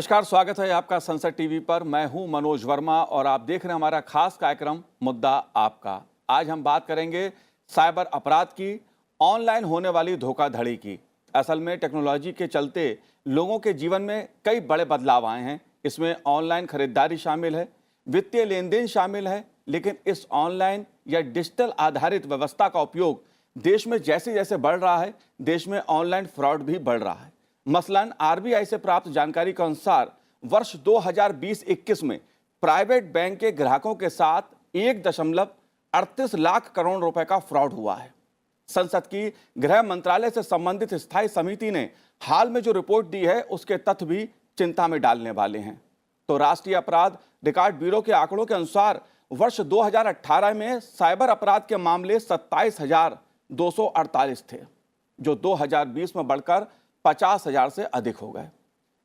नमस्कार, स्वागत है आपका संसद टीवी पर। मैं हूं मनोज वर्मा और आप देख रहे हैं हमारा खास कार्यक्रम मुद्दा आपका। आज हम बात करेंगे साइबर अपराध की, ऑनलाइन होने वाली धोखाधड़ी की। असल में टेक्नोलॉजी के चलते लोगों के जीवन में कई बड़े बदलाव आए हैं। इसमें ऑनलाइन खरीदारी शामिल है, वित्तीय लेन देन शामिल है, लेकिन इस ऑनलाइन या डिजिटल आधारित व्यवस्था का उपयोग देश में जैसे जैसे बढ़ रहा है, देश में ऑनलाइन फ्रॉड भी बढ़ रहा है। मसलन आरबीआई से प्राप्त जानकारी के अनुसार वर्ष 2020-21 में प्राइवेट बैंक के ग्राहकों के साथ 1.38 लाख करोड़ रुपए का फ्रॉड हुआ है। संसद की गृह मंत्रालय से संबंधित स्थायी समिति ने हाल में जो रिपोर्ट दी है, उसके तथ्य भी चिंता में डालने वाले हैं। तो राष्ट्रीय अपराध रिकॉर्ड ब्यूरो के आंकड़ों के अनुसार वर्ष 2018 में साइबर अपराध के मामले 27,248 थे, जो 2020 में बढ़कर 50,000 से अधिक हो गए।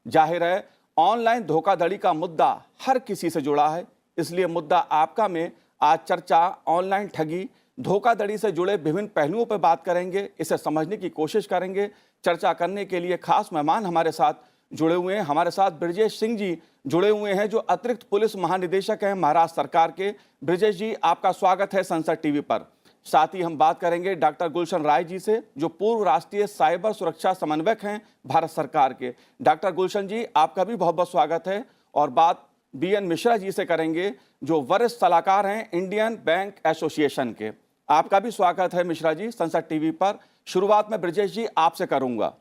जाहिर है, ऑनलाइन धोखाधड़ी का मुद्दा हर किसी से जुड़ा है, इसलिए मुद्दा आपका में आज चर्चा ऑनलाइन ठगी, धोखाधड़ी से जुड़े विभिन्न पहलुओं पर बात करेंगे। इसे समझने की कोशिश करेंगे। चर्चा करने के लिए खास मेहमान हमारे साथ जुड़े हुए हैं। हमारे साथ ब्रजेश सिंह जी जुड़े हुए हैं, जो अतिरिक्त पुलिस महानिदेशक हैं महाराष्ट्र सरकार के। ब्रजेश जी, आपका स्वागत है संसद टीवी पर। साथ ही हम बात करेंगे डॉक्टर गुलशन राय जी से, जो पूर्व राष्ट्रीय साइबर सुरक्षा समन्वयक हैं भारत सरकार के। डॉक्टर गुलशन जी, आपका भी बहुत बहुत स्वागत है। और बात बीएन मिश्रा जी से करेंगे, जो वरिष्ठ सलाहकार हैं इंडियन बैंक एसोसिएशन के। आपका भी स्वागत है मिश्रा जी संसद टीवी पर। शुरुआत में ब्रजेश जी आपसे करूंगा।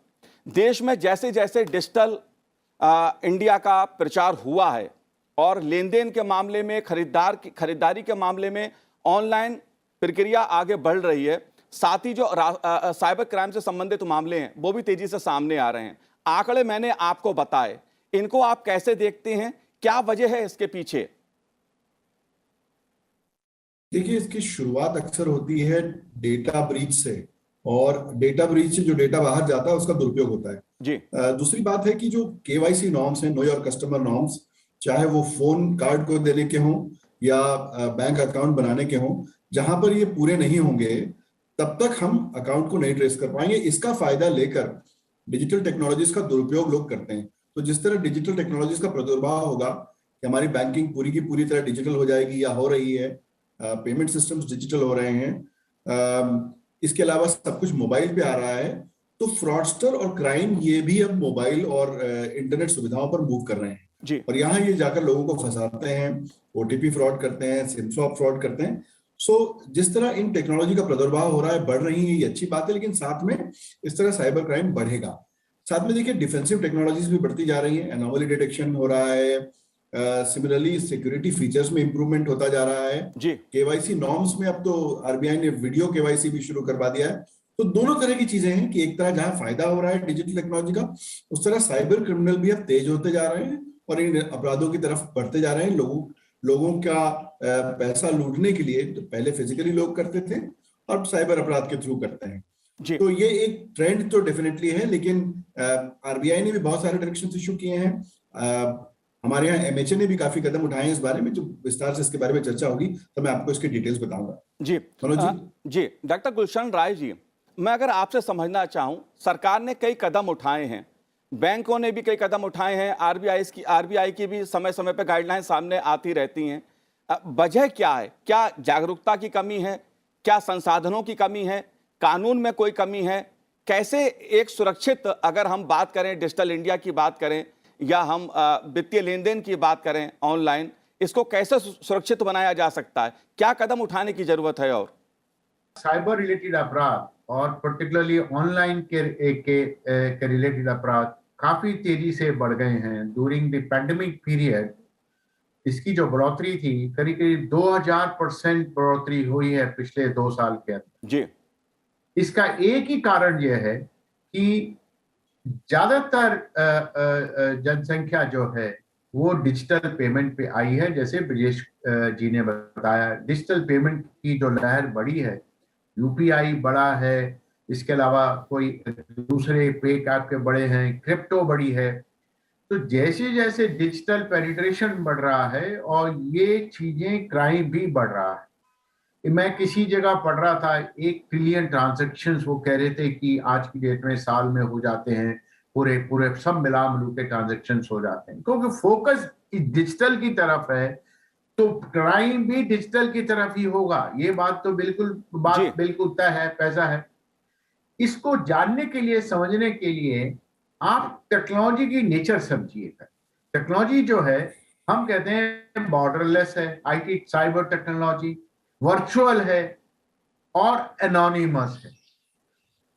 देश में जैसे जैसे डिजिटल इंडिया का प्रचार हुआ है और लेन देन के मामले में, खरीदारी के मामले में ऑनलाइन प्रक्रिया आगे बढ़ रही है, साथ ही जो साइबर क्राइम से संबंधित मामले हैं वो भी तेजी से सामने आ रहे हैं। आंकड़े मैंने आपको बताए, इनको आप कैसे देखते हैं? क्या वजह है इसके पीछे? देखिए, इसकी शुरुआत अक्सर होती है डेटा ब्रीच से, और डेटा ब्रीच से जो डेटा बाहर जाता है उसका दुरुपयोग होता है जी। दूसरी बात है कि जो केवाईसी नॉर्म्स हैं, नो योर कस्टमर नॉर्म्स, चाहे वो फोन कार्ड को देने के हों या बैंक अकाउंट बनाने के हों, जहां पर ये पूरे नहीं होंगे तब तक हम अकाउंट को नहीं ट्रेस कर पाएंगे। इसका फायदा लेकर डिजिटल टेक्नोलॉजीज का दुरुपयोग लोग करते हैं। तो जिस तरह डिजिटल टेक्नोलॉजीज का प्रादुर्भाव होगा कि हमारी बैंकिंग पूरी की पूरी तरह डिजिटल हो जाएगी या हो रही है, पेमेंट सिस्टम्स डिजिटल हो रहे हैं, इसके अलावा सब कुछ मोबाइल पे आ रहा है, तो फ्रॉडस्टर और क्राइम ये भी अब मोबाइल और इंटरनेट सुविधाओं पर मूव कर रहे हैं जी। और यहाँ ये जाकर लोगों को फंसाते हैं, ओटीपी फ्रॉड करते हैं, सिम स्वैप फ्रॉड करते हैं। सो जिस तरह इन टेक्नोलॉजी का प्रादुर्भाव हो रहा है, बढ़ रही है, ये अच्छी बात है, लेकिन साथ में इस तरह साइबर क्राइम बढ़ेगा। साथ में देखिए, डिफेंसिव टेक्नोलॉजीज भी बढ़ती जा रही है, एनोमली डिटेक्शन हो रहा है, सिमिलरली सिक्योरिटी फीचर्स में इंप्रूवमेंट होता जा रहा है। केवाईसी नॉर्म्स में अब तो आरबीआई ने वीडियो केवाईसी भी शुरू करवा दिया है। तो दोनों तरह की चीजें हैं कि एक तरह जहां फायदा हो रहा है डिजिटल टेक्नोलॉजी का, उस तरह साइबर क्रिमिनल भी अब तेज होते जा रहे हैं और इन अपराधों की तरफ बढ़ते जा रहे हैं। लोगों का पैसा लूटने के लिए तो पहले फिजिकली लोग करते थे, अब साइबर अपराध के थ्रू करते हैं जी। तो ये एक ट्रेंड तो डेफिनेटली है, लेकिन आरबीआई ने भी बहुत सारे डायरेक्शन इशू किए हैं। हमारे यहाँ एमएचए ने भी काफी कदम उठाए हैं इस बारे में। जो विस्तार से इसके बारे में चर्चा होगी तो मैं आपको इसकी डिटेल्स बताऊंगा जी। जी डॉक्टर गुलशन राय जी, मैं अगर आपसे समझना चाहूं, सरकार ने कई कदम उठाए हैं, बैंकों ने भी कई कदम उठाए हैं, आरबीआई की भी समय समय पर गाइडलाइन सामने आती रहती हैं। वजह क्या है? क्या जागरूकता की कमी है? क्या संसाधनों की कमी है? कानून में कोई कमी है? कैसे एक सुरक्षित, अगर हम बात करें डिजिटल इंडिया की बात करें या हम वित्तीय लेन देन की बात करें ऑनलाइन, इसको कैसे सुरक्षित बनाया जा सकता है? क्या कदम उठाने की जरूरत है? और साइबर रिलेटेड अपराध और पर्टिकुलरली ऑनलाइन के रिलेटेड अपराध काफी तेजी से बढ़ गए हैं। ड्यूरिंग द पैंडेमिक पीरियड इसकी जो बढ़ोतरी थी, करीब करीब 2000% बढ़ोतरी हुई है पिछले 2 साल के अंदर जी। इसका एक ही कारण यह है कि ज्यादातर जनसंख्या जो है वो डिजिटल पेमेंट पे आई है। जैसे ब्रजेश जी ने बताया, डिजिटल पेमेंट की जो लहर बढ़ी है, यूपीआई बड़ा है, इसके अलावा कोई दूसरे पे ऐप के बड़े हैं, क्रिप्टो बड़ी है। तो जैसे जैसे डिजिटल पेनिट्रेशन बढ़ रहा है और ये चीजें, क्राइम भी बढ़ रहा है। मैं किसी जगह पढ़ रहा था 1 ट्रिलियन ट्रांजैक्शंस वो कह रहे थे कि आज की डेट में साल में हो जाते हैं, पूरे पूरे सब मिला मिलू के ट्रांजेक्शन हो जाते हैं, क्योंकि फोकस डिजिटल की तरफ है तो क्राइम भी डिजिटल की तरफ ही होगा। ये बात तो बिल्कुल तय है, पैसा है। इसको जानने के लिए, समझने के लिए आप टेक्नोलॉजी की नेचर समझिएगा। टेक्नोलॉजी जो है, हम कहते हैं बॉर्डरलेस है, आईटी साइबर टेक्नोलॉजी, वर्चुअल है और एनोनिमस है।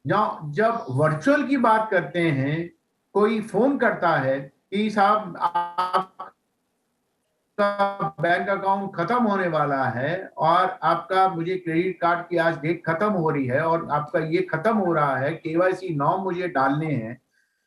जब वर्चुअल की बात करते हैं, कोई फोन करता है कि साहब आपका बैंक अकाउंट खत्म होने वाला है और आपका मुझे क्रेडिट कार्ड की आज डेट खत्म हो रही है और आपका ये खत्म हो रहा है, केवाईसी 9 मुझे डालने हैं,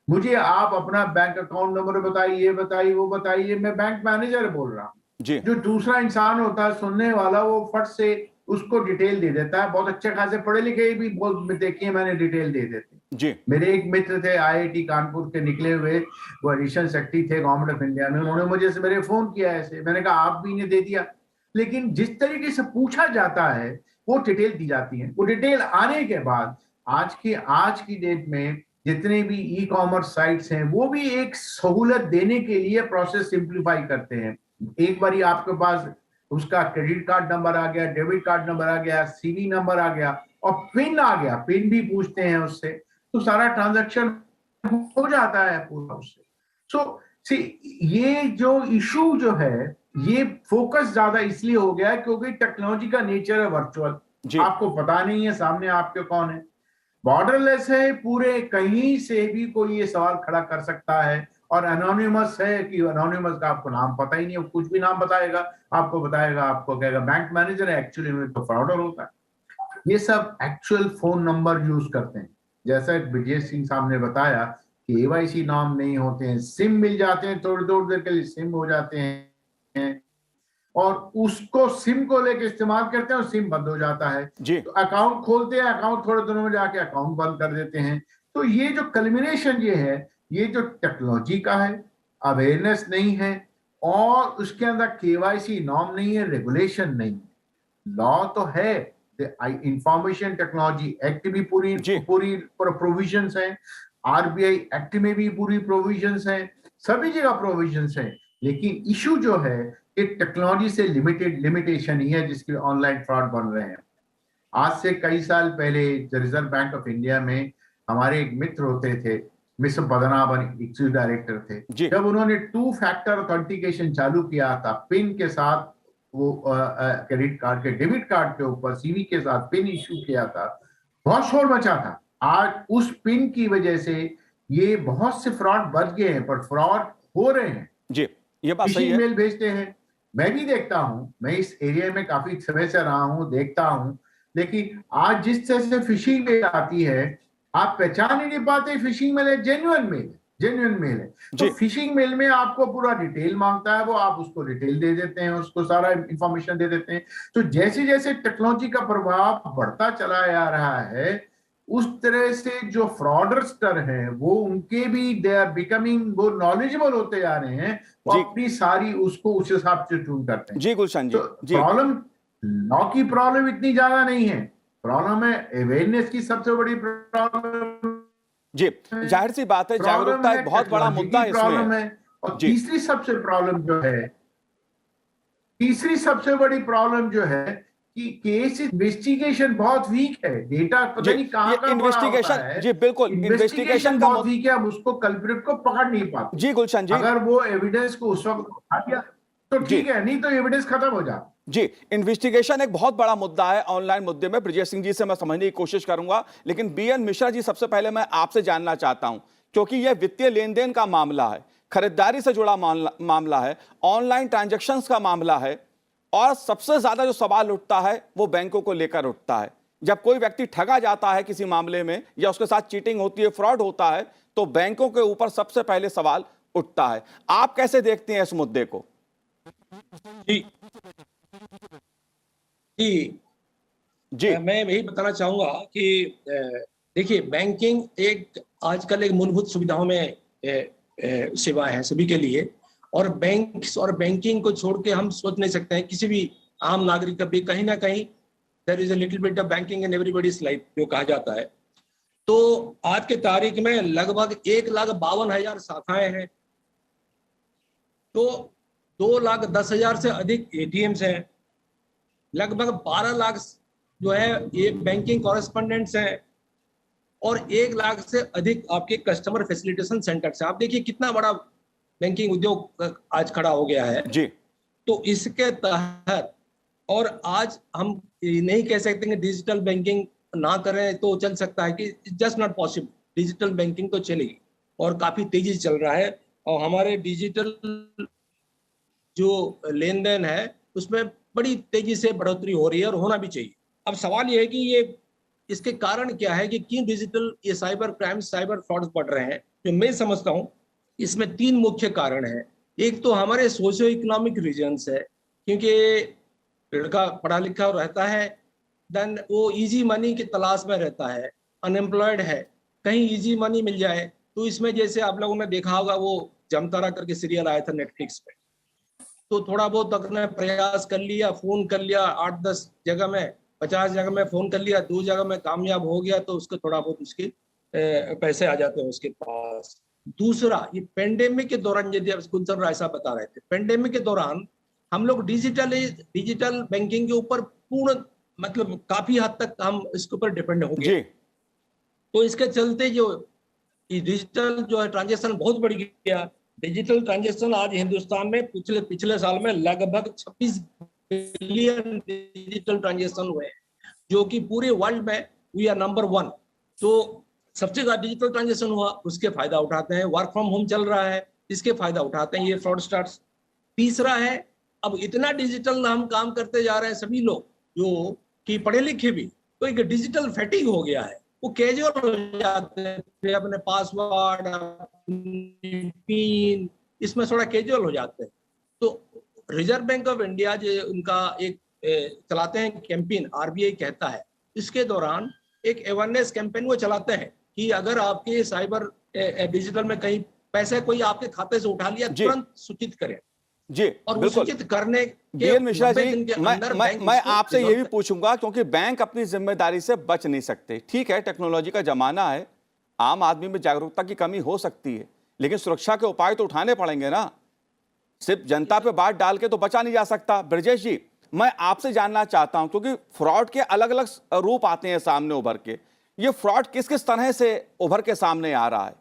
मुझे आप अपना बैंक अकाउंट नंबर बताइए, वो बताइए। मैं बैंक मैनेजर बोल रहा हूँ। जो दूसरा इंसान होता है सुनने वाला, वो फट से उसको डिटेल दे देता है। बहुत अच्छे खासे पढ़े लिखे भी देखिए मैंने डिटेल दे देते जी। मेरे एक मित्र थे आईआईटी कानपुर के निकले हुए, वो एडिशनल सेक्रेटरी थे गवर्नमेंट ऑफ इंडिया में। उन्होंने मुझे से मेरे फोन किया ऐसे, मैंने कहा आप भी ने दे दिया। लेकिन जिस तरीके से पूछा जाता है वो डिटेल दी जाती है। वो डिटेल आने के बाद आज की डेट में जितने भी ई कॉमर्स साइट्स हैं वो भी एक सहूलत देने के लिए प्रोसेस सिंप्लीफाई करते हैं। एक बारी आपके पास उसका क्रेडिट कार्ड नंबर आ गया, डेबिट कार्ड नंबर आ गया, सीवी नंबर आ गया और पिन आ गया, पिन भी पूछते हैं उससे, तो सारा ट्रांजैक्शन हो जाता है पूरा उससे। सो ये जो इशू जो है, ये फोकस ज्यादा इसलिए हो गया है क्योंकि टेक्नोलॉजी का नेचर है वर्चुअल। आपको पता नहीं है सामने आपके कौन है। बॉर्डरलेस है, पूरे कहीं से भी कोई ये सवाल खड़ा कर सकता है। और एनोनिमस है कि एनोनिमस का आपको नाम पता ही नहीं है, कुछ भी नाम बताएगा, आपको कहेगा बैंक मैनेजर है, एक्चुअली में तो फ्रॉडर होता है। ये सब एक्चुअल फोन नंबर यूज करते हैं। जैसा विजय सिंह साहब ने बताया कि केवाईसी नाम नहीं होते हैं, सिम मिल जाते हैं, थोड़ी देर के लिए सिम हो जाते हैं और उसको सिम को लेकर इस्तेमाल करते हैं और सिम बंद हो जाता है। तो अकाउंट खोलते हैं, अकाउंट थोड़े दिनों में जाके अकाउंट बंद कर देते हैं। तो ये जो कल्मिनेशन ये है, ये जो टेक्नोलॉजी का है, अवेयरनेस नहीं है और उसके अंदर केवाईसी नॉर्म नहीं है, रेगुलेशन नहीं है। लॉ तो है, इंफॉर्मेशन टेक्नोलॉजी एक्ट भी पूरी प्रोविजंस हैं, आरबीआई एक्ट में भी पूरी प्रोविजंस हैं, सभी जगह प्रोविजंस हैं। लेकिन इशू जो है कि टेक्नोलॉजी से लिमिटेशन ही है जिसके ऑनलाइन फ्रॉड बन रहे हैं। आज से कई साल पहले रिजर्व बैंक ऑफ इंडिया में हमारे एक मित्र होते थे, मिस्टर पद्मनाभन, एक्सिक्यूटिव डायरेक्टर थे। जब उन्होंने 2 फैक्टर ऑथेंटिकेशन चालू किया था, पिन के साथ वो क्रेडिट कार्ड के, डेबिट कार्ड के ऊपर सीवी के साथ पिन इश्यू किया था, बहुत शोर मचा था। आज उस पिन की वजह से ये बहुत से फ्रॉड बढ़ गए हैं, पर फ्रॉड हो रहे हैं। जी, ये बात सही है। मेल भेजते हैं, मैं भी देखता हूं, मैं इस एरिया में काफी समय से रहा हूं, देखता हूं। लेकिन आज जिस तरह से फिशिंग मेल आती है, आप पहचान ही नहीं पाते फिशिंग मेल है जेन्युइन मेल है। तो फिशिंग मेल में आपको पूरा डिटेल मांगता है, वो आप उसको डिटेल दे देते हैं, उसको सारा इंफॉर्मेशन दे देते हैं। तो जैसे जैसे टेक्नोलॉजी का प्रभाव बढ़ता चला जा रहा है, उस तरह से जो फ्रॉडस्टर हैं वो उनके भी दे आर बिकमिंग, वो नॉलेजेबल होते जा रहे हैं, वो अपनी सारी उसको उस हिसाब से ट्यून करते हैं। जी गुलशन जी, तो प्रॉब्लम लॉ की प्रॉब्लम इतनी ज्यादा नहीं है, प्रॉब्लम है अवेयरनेस की सबसे बड़ी प्रॉब्लम। जी, जाहिर सी बात है, जागरूकता एक बहुत बड़ा मुद्दा प्रॉब्लम है। और तीसरी सबसे बड़ी प्रॉब्लम जो है कि केस इन्वेस्टिगेशन बहुत वीक है, डेटा पता नहीं कहां का इन्वेस्टिगेशन है। जी बिल्कुल, इन्वेस्टिगेशन बहुत वीक है, हम उसको कल्प्रिट को पकड़ नहीं पाते। जी गुलशन जी, अगर वो एविडेंस को उस वक्त उठा दिया तो ठीक है, नहीं तो एविडेंस खत्म हो जाता। जी, इन्वेस्टिगेशन एक बहुत बड़ा मुद्दा है ऑनलाइन मुद्दे में। ब्रजेश सिंह जी से मैं समझने की कोशिश करूंगा, लेकिन बीएन मिश्रा जी, सबसे पहले मैं आपसे जानना चाहता हूं, क्योंकि यह वित्तीय लेन देन का मामला है, खरीदारी से जुड़ा मामला है, ऑनलाइन ट्रांजैक्शंस का मामला है, और सबसे ज्यादा जो सवाल उठता है वो बैंकों को लेकर उठता है। जब कोई व्यक्ति ठगा जाता है किसी मामले में या उसके साथ चीटिंग होती है, फ्रॉड होता है, तो बैंकों के ऊपर सबसे पहले सवाल उठता है। आप कैसे देखते हैं इस मुद्दे को? जी, मैं यही बताना चाहूंगा कि देखिए, बैंकिंग एक आजकल एक मूलभूत सुविधाओं में सेवा है सभी के लिए, और बैंकिंग को छोड़ के हम सोच नहीं सकते हैं किसी भी आम नागरिक का भी। कहीं ना कहीं there is a little bit of banking in everybody's life, जो कहा जाता है। तो आज के तारीख में लगभग 1,52,000 शाखाएं हैं, तो 2,10,000 से अधिक एटीएम्स हैं, लगभग 12 लाख जो है ये बैंकिंग कॉरेस्पोंडेंट्स हैं, और 1 लाख से अधिक आपके कस्टमर फैसिलिटेशन सेंटर्स हैं। आप देखिए कितना बड़ा बैंकिंग उद्योग आज खड़ा हो गया है जी। तो इसके तहत, और आज हम नहीं कह सकते कि डिजिटल बैंकिंग ना करें तो चल सकता है, कि just not possible. Digital banking तो चलेगी और काफी तेजी से चल रहा है, और हमारे डिजिटल जो लेन देन है उसमें बड़ी तेजी से बढ़ोतरी हो रही है और होना भी चाहिए। अब सवाल ये है कि ये इसके कारण क्या है, कि क्यों डिजिटल ये साइबर क्राइम, साइबर फ्रॉड्स बढ़ रहे हैं। जो मैं समझता हूँ इसमें 3 मुख्य कारण हैं। एक तो हमारे सोशियो इकोनॉमिक रीजन्स है, क्योंकि लड़का पढ़ा लिखा रहता है, देन वो इजी मनी की तलाश में रहता है, अनएम्प्लॉयड है, कहीं इजी मनी मिल जाए। तो इसमें जैसे आप लोगों ने देखा होगा वो जमतारा करके सीरियल आया था नेटफ्लिक्स पे, तो थोड़ा बहुत अपने प्रयास कर लिया, फोन कर लिया 8-10 जगह में, 50 जगह में फोन कर लिया, 2 जगह में कामयाब हो गया तो उसको थोड़ा बहुत उसके पैसे आ जाते हैं उसके पास। दूसरा, ये पेंडेमिक के दौरान, यदि कुंचन राय साहब बता रहे थे, पेंडेमिक के दौरान हम लोग डिजिटल बैंकिंग के ऊपर पूर्ण मतलब काफी हद तक हम इसके ऊपर डिपेंड हो गए। तो इसके चलते जो डिजिटल जो है ट्रांजेक्शन बहुत बढ़ गया। डिजिटल ट्रांजेक्शन आज हिंदुस्तान में पिछले साल में लगभग 26 बिलियन डिजिटल ट्रांजेक्शन हुए हैं, जो कि पूरे वर्ल्ड में वी आर नंबर 1। तो सबसे ज्यादा डिजिटल ट्रांजेक्शन हुआ, उसके फायदा उठाते हैं। वर्क फ्रॉम होम चल रहा है, इसके फायदा उठाते हैं ये फ्रॉडस्टर्स। तीसरा है, अब इतना डिजिटल हम काम करते जा रहे हैं सभी लोग, जो कि पढ़े लिखे भी, तो एक डिजिटल फैटिग हो गया है। वो कैजुअल हो जाते हैं, अपने पासवर्ड, पिन, इसमें थोड़ा कैजुअल हो जाते हैं। तो रिजर्व बैंक ऑफ इंडिया जो उनका एक चलाते हैं कैंपेन, आरबीआई कहता है, इसके दौरान एक अवेयरनेस कैंपेन वो चलाते हैं कि अगर आपके साइबर डिजिटल में कहीं पैसे कोई आपके खाते से उठा लिया, तुरंत सूचित करें जी। और सूचित करने के मिश्रा जी, मैं आपसे ये भी पूछूंगा, क्योंकि बैंक अपनी जिम्मेदारी से बच नहीं सकते। ठीक है, टेक्नोलॉजी का जमाना है, आम आदमी में जागरूकता की कमी हो सकती है, लेकिन सुरक्षा के उपाय तो उठाने पड़ेंगे ना। सिर्फ जनता पे बात डाल के तो बचा नहीं जा सकता। ब्रजेश जी, मैं आपसे जानना चाहता हूं, क्योंकि फ्रॉड के अलग अलग रूप आते हैं सामने उभर के, ये फ्रॉड किस किस तरह से उभर के सामने आ रहा है?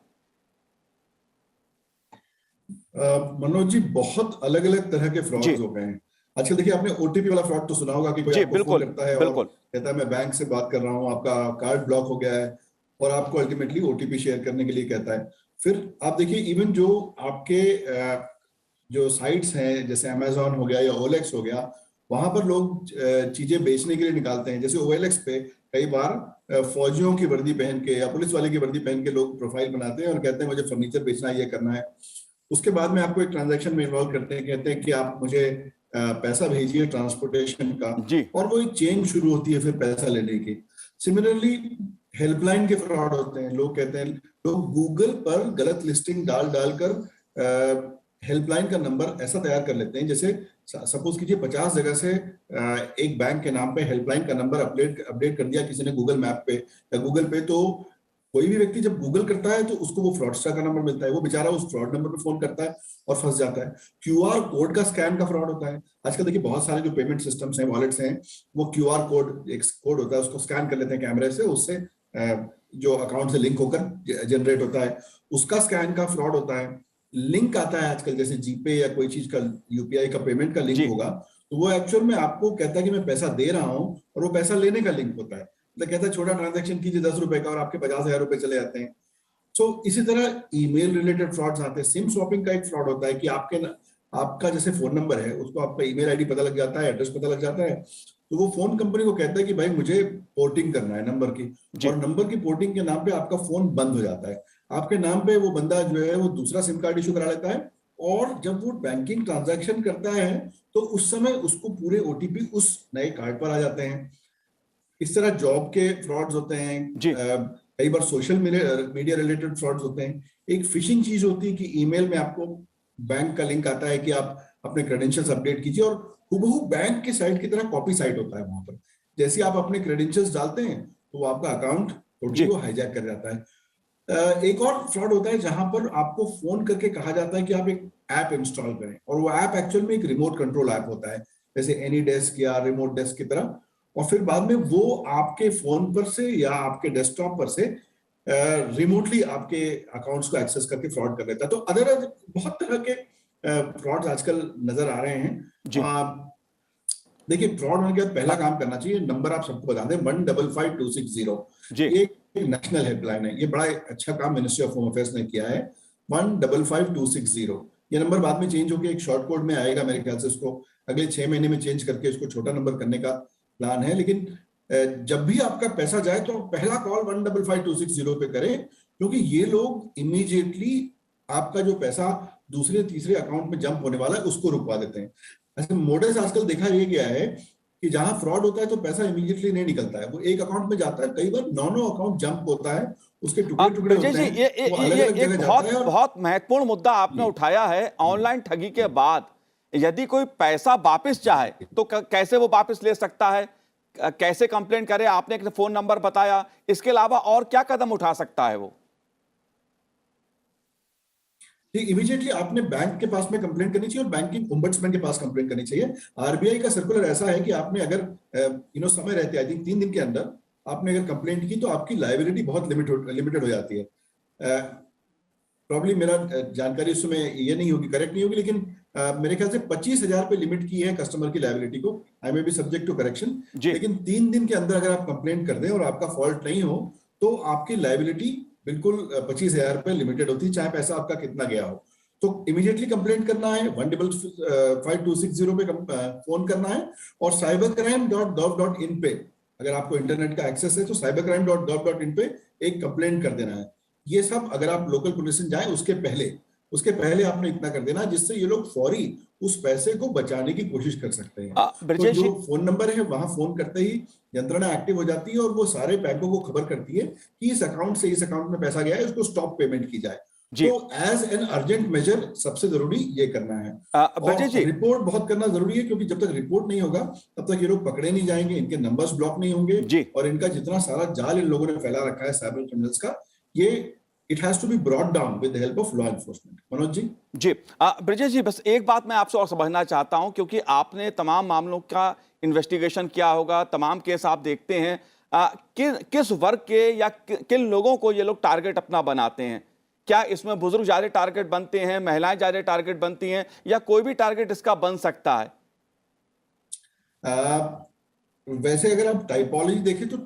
मनोज जी, बहुत अलग अलग तरह के फ्रॉड्स हो गए हैं आजकल। देखिए, आपने ओटीपी वाला फ्रॉड तो सुना होगा कि कोई आपको फोन करता है और कहता है मैं बैंक से बात कर रहा हूं, आपका कार्ड ब्लॉक हो गया है, और आपको अल्टीमेटली ओटीपी शेयर करने के लिए कहता है। फिर आप देखिए, इवन जो आपके जो साइट्स हैं, जैसे अमेजोन हो गया या ओएलएक्स हो गया, वहां पर लोग चीजें बेचने के लिए निकालते हैं। जैसे ओएलएक्स पे कई बार फौजियों की वर्दी पहन के या पुलिस वाले की वर्दी पहन के लोग प्रोफाइल बनाते हैं और कहते हैं मुझे फर्नीचर बेचना है, ये करना है। उसके बाद में आपको एक ट्रांजैक्शन में इन्वॉल्व करते हैं, कहते हैं कि आप मुझे पैसा भेजिए ट्रांसपोर्टेशन का, और वो एक चेन शुरू होती है फिर पैसा लेने की। सिमिलरली हेल्पलाइन के फ्रॉड होते हैं। लोग कहते हैं, लोग गूगल पर गलत लिस्टिंग डाल कर हेल्पलाइन का नंबर ऐसा तैयार कर लेते हैं, जैसे सपोज कीजिए 50 जगह से एक बैंक के नाम पे हेल्पलाइन का नंबर अपडेट कर दिया किसी ने गूगल मैप पे या गूगल पे। तो कोई भी व्यक्ति जब गूगल करता है तो उसको वो फ्रॉडस्टर का नंबर मिलता है, वो बेचारा उस फ्रॉड नंबर पे फोन करता है और फंस जाता है। क्यूआर कोड का स्कैन का फ्रॉड होता है। आजकल देखिए, बहुत सारे जो पेमेंट सिस्टम्स हैं, वॉलेट्स हैं, वो क्यूआर कोड, एक कोड होता है, उसको स्कैन कर लेते हैं कैमरे से, उससे जो अकाउंट से लिंक होकर जनरेट होता है, उसका स्कैन का फ्रॉड होता है। लिंक आता है आजकल, जैसे जीपे या कोई चीज का यूपीआई का पेमेंट का लिंक होगा, तो वो एक्चुअल में आपको कहता है कि मैं पैसा दे रहा हूं, और वो पैसा लेने का लिंक होता है। मतलब कहता है छोटा ट्रांजैक्शन कीजिए 10 रुपए का और आपके 50,000 रुपए चले जाते हैं। सो इसी तरह ईमेल रिलेटेड फ्रॉड्स आते हैं। सिम स्वैपिंग का एक फ्रॉड होता है कि आपका जैसे फोन नंबर है, उसको आपका ईमेल आईडी पता लग जाता है, एड्रेस पता लग जाता है, तो वो फोन कंपनी को कहता है कि भाई मुझे पोर्टिंग करना है नंबर की, और नंबर की पोर्टिंग के नाम पे आपका फोन बंद हो जाता है। आपके नाम पे वो बंदा जो है वो दूसरा सिम कार्ड इशू करा लेता है, और जब वो बैंकिंग ट्रांजैक्शन करता है तो उस समय उसको पूरे ओटीपी उस नए कार्ड पर आ जाते हैं। इस तरह जॉब के फ्रॉड्स होते हैं, कई बार सोशल मीडिया रिलेटेड फ्रॉड्स होते हैं। एक फिशिंग चीज होती है कि ईमेल में आपको बैंक का लिंक आता है कि आप अपने क्रेडेंशियल्स अपडेट कीजिए, और हुबहू बैंक की साइट की तरह कॉपी साइट होता है वहां पर। जैसे आप अपने क्रेडेंशियल्स डालते हैं तो वो आपका अकाउंट ओटीपी को हाईजैक कर जाता है। एक और फ्रॉड होता है जहां पर आपको फोन करके कहा जाता है कि आप एक ऐप इंस्टॉल करें, और वो ऐप एक्चुअल में एक रिमोट कंट्रोल ऐप होता है, जैसे एनी डेस्क या रिमोट डेस्क की तरह, और फिर बाद में वो आपके फोन पर से या आपके डेस्कटॉप पर से रिमोटली आपके अकाउंट्स को एक्सेस करके फ्रॉड कर लेता है। तो अदर बहुत तरह के फ्रॉड आजकल नजर आ रहे हैं। देखिए, फ्रॉड होने के बाद पहला काम करना चाहिए, नंबर आप सबको बता दें, 155260। ये एक नेशनल हेल्पलाइन है, ये बड़ा अच्छा काम मिनिस्ट्री ऑफ होम अफेयर्स ने किया है। 155260 ये नंबर बाद में चेंज होकर एक शॉर्ट कोड में आएगा, मेरे ख्याल से इसको अगले 6 महीने में चेंज करके इसको छोटा नंबर करने का प्लान है। लेकिन जब भी आपका पैसा जाए तो पहला कॉल 155260 पे करें, क्योंकि ये लोग इमीडिएटली आपका जो पैसा दूसरे तीसरे अकाउंट में जंप होने वाला है उसको रुकवा देते हैं। ऐसे मॉडल्स आजकल देखा ये गया है कि जहां फ्रॉड होता है तो पैसा इमीडिएटली नहीं निकलता है, वो एक अकाउंट में जाता है, कई बार 9 अकाउंट जंप होता है, उसके टुकड़े टुकड़े होते हैं, वो अलग-अलग जगह जाता है। बहुत महत्वपूर्ण मुद्दा आपने उठाया है। ऑनलाइन ठगी के बाद यदि कोई पैसा वापस चाहे तो कैसे वो वापस ले सकता है, कैसे कंप्लेंट करे? आपने एक फोन नंबर बताया, इसके अलावा और क्या कदम उठा सकता है वो? इमीडिएटली आपने बैंक के पास में कंप्लेंट करनी चाहिए और बैंकिंग ओम्बड्समैन के पास कंप्लेंट करनी चाहिए। आरबीआई का सर्कुलर ऐसा है कि आपने अगर समय रहते आई थिंक 3 दिन के अंदर आपने अगर कंप्लेंट की तो आपकी लायबिलिटी बहुत लिमिटेड हो जाती है। प्रॉब्ली मेरा जानकारी इस समय ये नहीं होगी, करेक्ट नहीं होगी, लेकिन मेरे ख्याल से 25,000 पे लिमिट की है कस्टमर की लायबिलिटी को। I may be subject to correction, लेकिन 3 दिन के अंदर अगर आप कंप्लेंट कर दें और आपका फॉल्ट नहीं हो तो आपकी लायबिलिटी बिल्कुल 25,000 पे लिमिटेड होती है, चाहे पैसा आपका कितना गया हो। तो इमीडिएटली कंप्लेंट करना है, 155260 पे फोन करना है, और cybercrime.gov.in पे अगर आपको इंटरनेट का एक्सेस है तो cybercrime.gov.in पे एक कंप्लेंट कर देना है। ये सब अगर आप लोकल पुलिस स्टेशन जाए उसके पहले आपने इतना कर देना, जिससे ये लोग फौरी उस पैसे को बचाने की कोशिश कर सकते हैं। तो जो फोन नंबर है वहां फोन करते ही यंत्रणा एक्टिव हो जाती है और वो सारे बैंकों को खबर करती है कि इस अकाउंट से इस अकाउंट में पैसा गया है, उसको स्टॉप पेमेंट की जाए। तो एज एन अर्जेंट मेजर सबसे जरूरी ये करना है। और रिपोर्ट बहुत करना जरूरी है, क्योंकि जब तक रिपोर्ट नहीं होगा तब तक ये लोग पकड़े नहीं जाएंगे, इनके नंबर्स ब्लॉक नहीं होंगे, और इनका जितना सारा जाल इन लोगों ने फैला रखा है साइबर क्रिमिनल्स का, ये It has to be brought down with the help of law enforcement. Manoj ji. जी, ब्रजेश जी, बस एक बात मैं आपसे और समझना चाहता हूं, क्योंकि आपने तमाम मामलों का इन्वेस्टिगेशन किया होगा, तमाम केस आप देखते हैं, किस वर्ग के या किन लोगों को ये लोग टारगेट अपना बनाते हैं? क्या इसमें बुजुर्ग ज्यादा टारगेट बनते हैं, महिलाएं ज्यादा टारगेट बनती हैं, या कोई भी टारगेट इसका बन सकता है? वैसे अगर आप टाइपोलॉजी देखें तो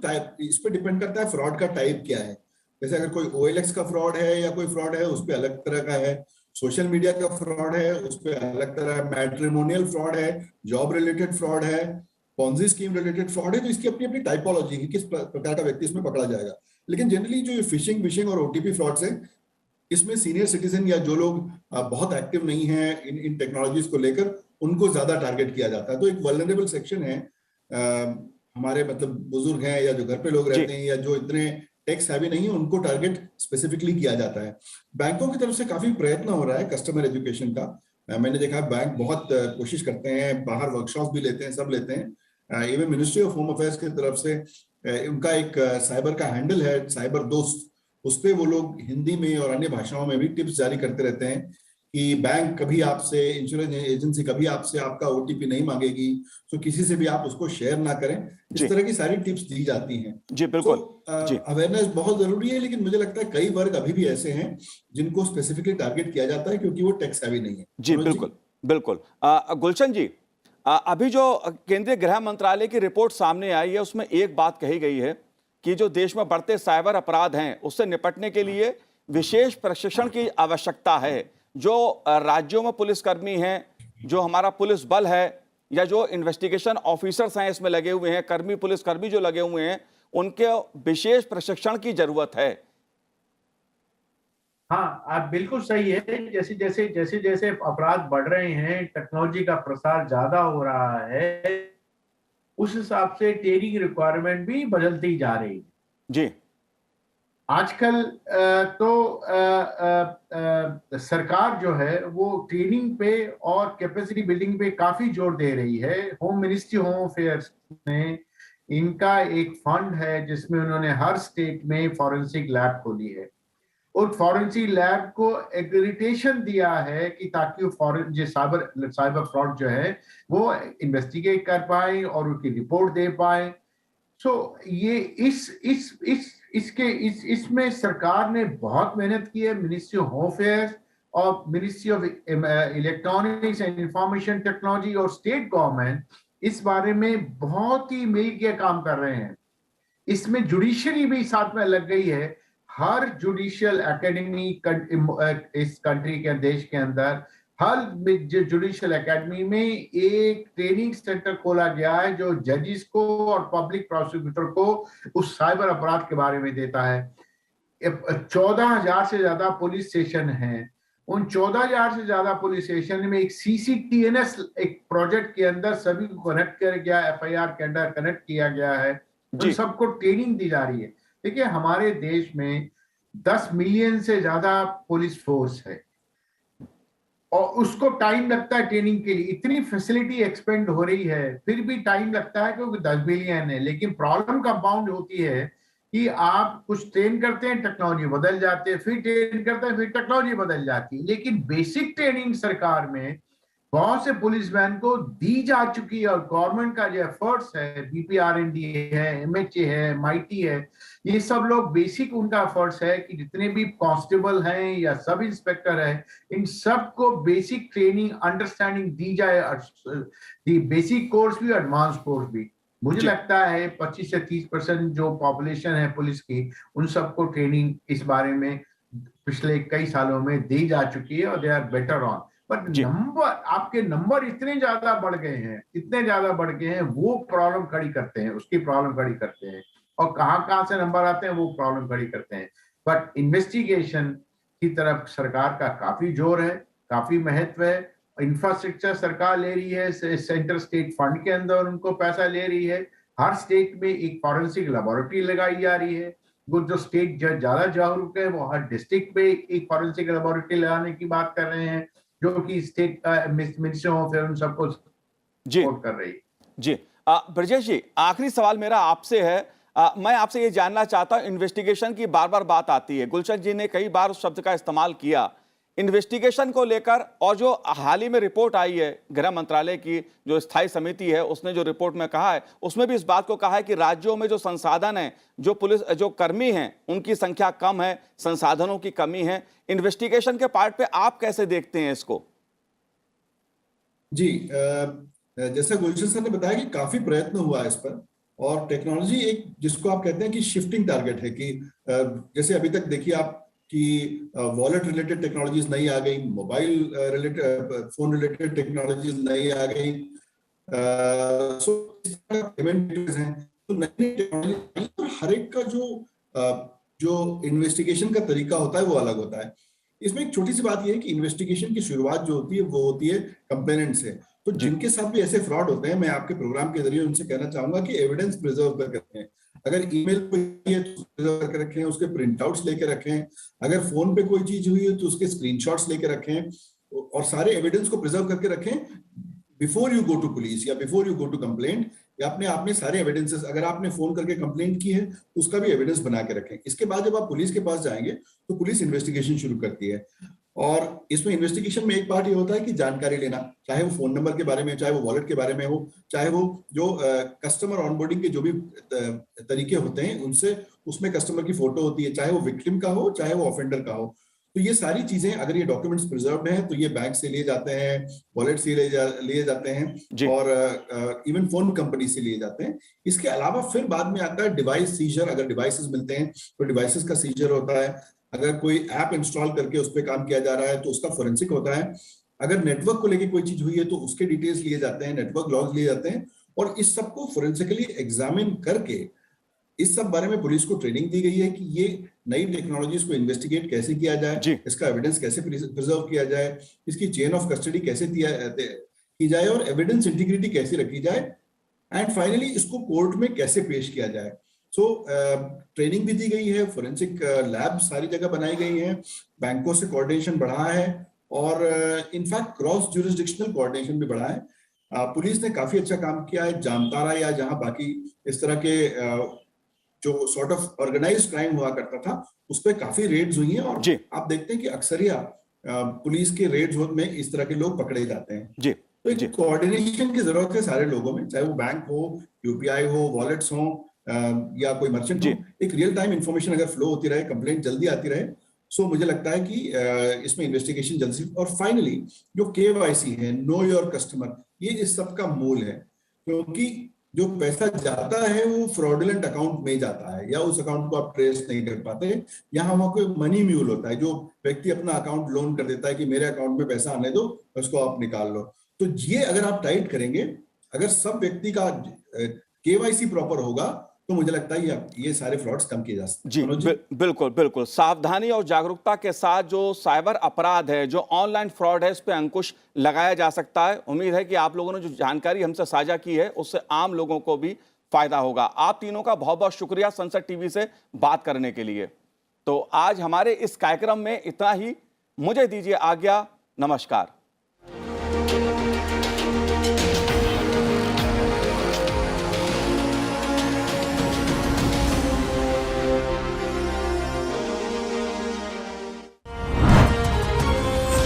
इस पे डिपेंड करता है फ्रॉड का टाइप क्या है। जैसे अगर कोई OLX का फ्रॉड है या कोई फ्रॉड है, उस पर अलग तरह का है। सोशल मीडिया का फ्रॉड है, उस पर अलग तरह है। मैट्रिमोनियल फ्रॉड है, जॉब रिलेटेड फ्रॉड है, पॉन्जी स्कीम रिलेटेड फ्रॉड है। तो इसकी अपनी अपनी टाइपोलॉजी है, किस प्रकार का व्यक्ति इसमें पकड़ा जाएगा। लेकिन जनरली जो फिशिंग विशिंग और OTP फ्रॉड्स है, इसमें सीनियर सिटीजन या जो लोग बहुत एक्टिव नहीं है इन टेक्नोलॉजीज को लेकर, उनको ज्यादा टारगेट किया जाता है। तो एक वल्नरेबल सेक्शन है, हमारे मतलब बुजुर्ग हैं या जो घर पे लोग रहते हैं या जो इतने टैक्स हैवी नहीं है, उनको टारगेट स्पेसिफिकली किया जाता है। बैंकों की तरफ से काफी प्रयत्न हो रहा है कस्टमर एजुकेशन का। मैंने देखा बैंक बहुत कोशिश करते हैं, बाहर वर्कशॉप भी लेते हैं, सब लेते हैं। Even ministry of home affairs की तरफ से उनका एक साइबर का हैंडल है, साइबर दोस्त, उस पर वो लोग हिंदी में और अन्य भाषाओं में भी टिप्स जारी करते रहते हैं कि बैंक कभी आपसे, इंश्योरेंस एजेंसी कभी आपसे आपका OTP नहीं मांगेगी, तो किसी से भी आप उसको शेयर ना करें। इस तरह की सारी टिप्स दी जाती हैं। जी बिल्कुल। अवेयरनेस बहुत जरूरी है, लेकिन मुझे लगता है कई वर्ग अभी भी ऐसे हैं जिनको स्पेसिफिकली टारगेट किया जाता है, क्योंकि वो टैक्स हैवी नहीं है। जी बिल्कुल बिल्कुल। गुलशन जी, अभी जो केंद्रीय गृह मंत्रालय की रिपोर्ट सामने आई है, उसमें एक बात कही गई है कि जो देश में बढ़ते साइबर अपराध हैं उससे निपटने के लिए विशेष प्रशिक्षण की आवश्यकता है। जो राज्यों में पुलिसकर्मी हैं, जो हमारा पुलिस बल है, या जो इन्वेस्टिगेशन ऑफिसर्स हैं इसमें लगे हुए हैं, पुलिसकर्मी जो लगे हुए हैं, उनके विशेष प्रशिक्षण की जरूरत है। हाँ, आप बिल्कुल सही है। जैसे जैसे अपराध बढ़ रहे हैं, टेक्नोलॉजी का प्रसार ज्यादा हो रहा है, उस हिसाब से ट्रेनिंग रिक्वायरमेंट भी बदलती जा रही है। जी, आजकल सरकार जो है वो ट्रेनिंग पे और कैपेसिटी बिल्डिंग पे काफी जोर दे रही है। होम मिनिस्ट्री होम अफेयर्स ने इनका एक फंड है जिसमें उन्होंने हर स्टेट में फॉरेंसिक लैब खोली है और फॉरेंसिक लैब को एक्रेडिटेशन दिया है कि ताकि जो साइबर फ्रॉड जो है वो इन्वेस्टिगेट कर पाए और उसकी रिपोर्ट दे पाए। सो ये इसमें सरकार ने बहुत मेहनत की है। मिनिस्ट्री ऑफ होम अफेयर्स और ministry of electronics and information technology और स्टेट गवर्नमेंट इस बारे में बहुत ही मिल के काम कर रहे हैं। इसमें जुडिशरी भी साथ में लग गई है। हर जुडिशियल एकेडमी इस कंट्री के देश के अंदर हर जुडिशियल एकेडमी में एक ट्रेनिंग सेंटर खोला गया है जो जजेस को और पब्लिक प्रोसिक्यूटर को उस साइबर अपराध के बारे में देता है। 14,000 से ज्यादा पुलिस स्टेशन हैं। उन 14,000 से ज्यादा पुलिस स्टेशन में एक CCTNS एक प्रोजेक्ट के अंदर सभी को कनेक्ट किया गया, FIR के अंदर कनेक्ट किया गया है। उन सबको ट्रेनिंग दी जा रही है। देखिए हमारे देश में 10 मिलियन से ज्यादा पुलिस फोर्स है और उसको टाइम लगता है ट्रेनिंग के लिए। इतनी फैसिलिटी एक्सपेंड हो रही है फिर भी टाइम लगता है क्योंकि 10 मिलियन है। लेकिन प्रॉब्लम कंपाउंड होती है कि आप कुछ ट्रेन करते हैं, टेक्नोलॉजी बदल जाते हैं, फिर ट्रेन करते हैं, फिर टेक्नोलॉजी बदल जाती है। लेकिन बेसिक ट्रेनिंग सरकार में बहुत से पुलिसमैन को दी जा चुकी है और गवर्नमेंट का जो एफर्ट्स है, BPRND है, MHA है, MIT है, ये सब लोग बेसिक उनका एफर्ट्स है कि जितने भी कांस्टेबल हैं या सब इंस्पेक्टर है, इन सबको बेसिक ट्रेनिंग अंडरस्टैंडिंग दी जाए, बेसिक कोर्स भी, एडवांस कोर्स भी। मुझे लगता है 25 से 30% जो पॉपुलेशन है पुलिस की, उन सबको ट्रेनिंग इस बारे में पिछले कई सालों में दी जा चुकी है और they are better on. But आपके नंबर इतने ज्यादा बढ़ गए हैं, वो प्रॉब्लम खड़ी करते हैं, उसकी प्रॉब्लम खड़ी करते हैं। और कहां से नंबर आते हैं वो प्रॉब्लम खड़ी करते हैं। बट इन्वेस्टिगेशन की तरफ सरकार का काफी जोर है, काफी महत्व है। इंफ्रास्ट्रक्चर सरकार ले रही है, सेंट्रल स्टेट फंड के अंदर उनको पैसा ले रही है। हर स्टेट में एक फॉरेंसिक लेबोरेटरी लगाई जा रही है। वो जो स्टेट ज्यादा जागरूक है वो हर डिस्ट्रिक्ट में एक फॉरेंसिक लेबोरेटरी लगाने की बात कर रहे हैं, जो कि स्टेट मिनिस्ट्री ऑफ अफेयर्स उन सबको सपोर्ट कर रही है। जी ब्रजेश जी, आखिरी सवाल मेरा आपसे है। मैं आपसे ये जानना चाहता हूं, इन्वेस्टिगेशन की बार बार बात आती है, गुलशन जी ने कई बार उस शब्द का इस्तेमाल किया इन्वेस्टिगेशन को लेकर, और जो हाल ही में रिपोर्ट आई है गृह मंत्रालय की जो स्थायी समिति है, उसने जो रिपोर्ट में कहा है, उसमें भी इस बात को कहा है कि राज्यों में जो संसाधन है, जो पुलिस जो कर्मी हैं उनकी संख्या कम है, संसाधनों की कमी है। इन्वेस्टिगेशन के पार्ट पे आप कैसे देखते हैं इसको? जी, जैसा गुलशन सर ने बताया कि काफी प्रयत्न हुआ है इस पर, और टेक्नोलॉजी एक जिसको आप कहते हैं कि शिफ्टिंग टारगेट है कि जैसे अभी तक देखिए आप कि वॉलेट रिलेटेड टेक्नोलॉजीज नई आ गई, mobile related phone related technologies नई आ गई, पेमेंट हैं, तो नई टेक्नोलॉजी, हर एक का जो इन्वेस्टिगेशन का तरीका होता है वो अलग होता है। इसमें एक छोटी सी बात यह है कि इन्वेस्टिगेशन की शुरुआत जो होती है वो होती है कंप्लेनेंट से। तो जिनके साथ भी ऐसे फ्रॉड होते हैं, मैं आपके प्रोग्राम के जरिए उनसे कहना चाहूंगा कि एविडेंस प्रिजर्व करके रखें। अगर ईमेल पे है तो प्रिजर्व करके रखें, उसके प्रिंट आउट्स लेके रखें। अगर फोन पे कोई चीज हुई है तो उसके स्क्रीनशॉट्स लेके रखें, और सारे एविडेंस को प्रिजर्व करके रखें before you go to police या before you go to complaint, या अपने आप में सारे एविडेंसेस, अगर आपने फोन करके कंप्लेंट की है तो उसका भी एविडेंस बना के रखें। इसके बाद जब आप पुलिस के पास जाएंगे तो पुलिस इन्वेस्टिगेशन शुरू करती है, और इसमें इन्वेस्टिगेशन में एक पार्ट ये होता है कि जानकारी लेना, चाहे वो फोन नंबर के बारे में, चाहे वो वॉलेट के बारे में हो, चाहे वो जो कस्टमर ऑनबोर्डिंग के जो भी तरीके होते हैं उनसे, उसमें कस्टमर की फोटो होती है, चाहे वो विक्टिम का हो चाहे वो ऑफेंडर का हो। तो ये सारी चीजें, अगर ये डॉक्यूमेंट्स प्रिजर्व्ड हैं तो ये बैंक से लिए जाते हैं, वॉलेट से लिए जाते हैं, और इवन फोन कंपनी से लिए जाते हैं। इसके अलावा फिर बाद में आता है डिवाइस सीजर। अगर डिवाइसेस मिलते हैं तो डिवाइसेस का सीजर होता है। अगर कोई ऐप इंस्टॉल करके उस पर काम किया जा रहा है तो उसका फोरेंसिक होता है। अगर नेटवर्क को लेके कोई चीज हुई है तो उसके डिटेल्स लिए जाते हैं, नेटवर्क लॉग्स लिए जाते हैं, और इस सबको फोरेंसिकली एग्जामिन करके इस सब बारे में पुलिस को ट्रेनिंग दी गई है कि ये नई टेक्नोलॉजीज को इन्वेस्टिगेट कैसे किया जाए, इसका एविडेंस कैसे प्रिजर्व किया जाए, इसकी चेन ऑफ कस्टडी कैसे की जाए, और एविडेंस इंटीग्रिटी कैसे रखी जाए, एंड फाइनली इसको कोर्ट में कैसे पेश किया जाए। सो ट्रेनिंग भी दी गई है, फोरेंसिक लैब सारी जगह बनाई गई हैं, बैंकों से कोऑर्डिनेशन बढ़ा है, और इनफैक्ट क्रॉस ज्यूरिसडिक्शनल कोऑर्डिनेशन भी बढ़ा है। पुलिस ने काफी अच्छा काम किया है। जामताड़ा या जहां बाकी इस तरह के जो सॉर्ट ऑफ ऑर्गेनाइज्ड क्राइम हुआ करता था, उस पर काफी रेड्स हुई हैं और आप देखते हैं कि अक्सरिया पुलिस के रेड्स में इस तरह के लोग पकड़े जाते हैं। जी, तो एक कोऑर्डिनेशन की जरूरत है सारे लोगों में, चाहे वो बैंक हो, यूपीआई हो, वॉलेट्स हो या कोई मर्चेंट हो। एक रियल टाइम इंफॉर्मेशन अगर फ्लो होती रहे, कंप्लेंट जल्दी आती रहे, सो मुझे लगता है कि इसमें इन्वेस्टिगेशन जल्दी से। और फाइनली जो केवाईसी है, नो योर कस्टमर, ये इस सब का मूल है, क्योंकि जो पैसा जाता है वो फ्रॉडुलेंट अकाउंट में जाता है या उस अकाउंट को आप ट्रेस नहीं कर पाते। यहाँ वहाँ कोई मनी म्यूल होता है, जो व्यक्ति अपना अकाउंट लोन कर देता है कि मेरे अकाउंट में पैसा आने दो, उसको आप निकाल लो। तो ये अगर आप टाइट करेंगे, अगर सब व्यक्ति का केवाईसी प्रॉपर होगा, तो मुझे लगता है ये सारे फ्रॉड्स कम किए जा सकते हैं। जी, बिल्कुल बिल्कुल। सावधानी और जागरूकता के साथ जो साइबर अपराध है, जो ऑनलाइन फ्रॉड है, इस पे अंकुश लगाया जा सकता है। उम्मीद है कि आप लोगों ने जो जानकारी हमसे साझा की है, उससे आम लोगों को भी फायदा होगा। आप तीनों का बहुत बहुत शुक्रिया संसद टीवी से बात करने के लिए। तो आज हमारे इस कार्यक्रम में इतना ही। मुझे दीजिए आज्ञा। नमस्कार।